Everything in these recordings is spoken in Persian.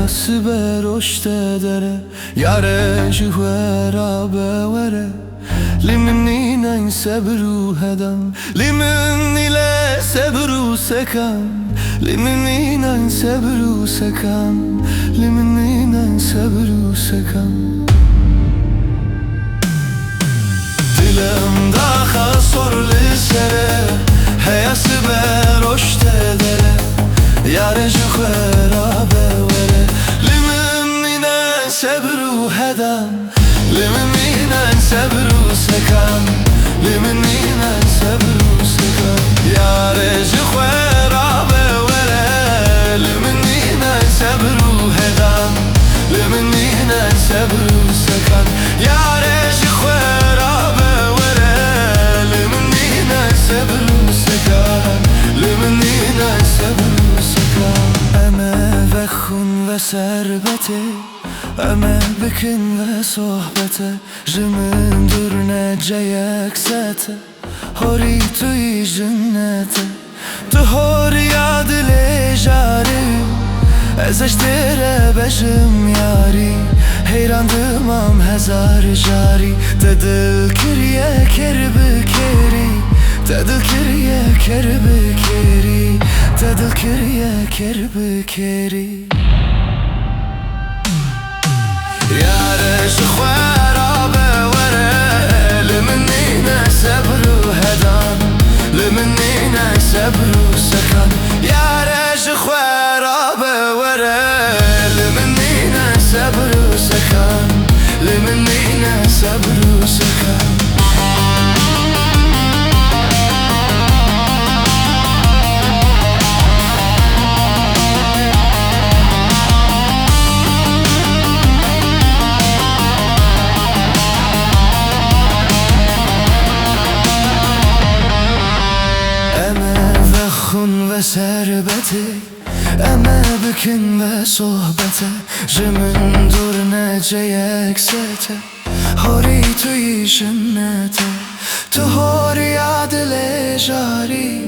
سبه رشت داره یاره جوهرا بوره لمنين ينسبرو هدم لمني لا سبرو سكن لمنين ينسبرو سكن لمنين ينسبرو سكن دلم داخل صور لسره هيا سبه رشت داره ياره جوهرا بوره لمنين ينسبرو هدم لمنين ينسبرو سكن لمنين ينسبرو سكن ياره جوهرا بوره لمنين ينسبرو هدم لمنين ينسبرو سكن ياره جوهرا بوره لمنين ينسبرو سكن لمنين ينسبرو سكن اما وخون و ثروته اما بکن و صحبته جمن دور نجه یکسته هاری توی جنته تو هاری عدل جاری ازش تره بجم یاری حیراندم هم هزار جاری تدل کریه کر بکری تدل کریه کر بکری تدل کریه کر بکری ياره جوهرا بوره لمنين ينسبرو هدم لمنين ينسبرو سكن ياره جوهرا بوره لمنين ينسبرو سكن لمنين ينسبرو سكن و ثروته اما بکن و صحبته جمن دور نجه یکسته هاری توی جنته تو هاری عدل جاری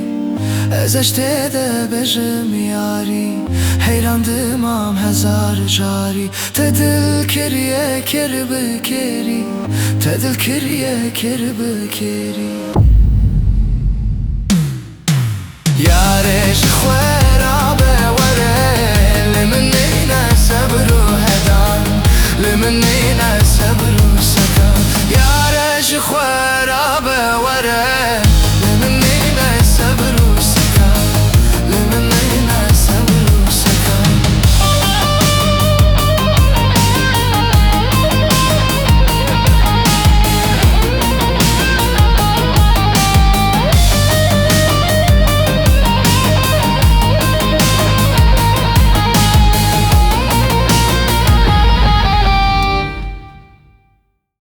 ازش تده بجم یاری حیراندم هم هزار جاری تدل کریه کر بکری تدل کریه کر بکری ياره جوهرا بوره لمنين ينسبرو هدم لمنين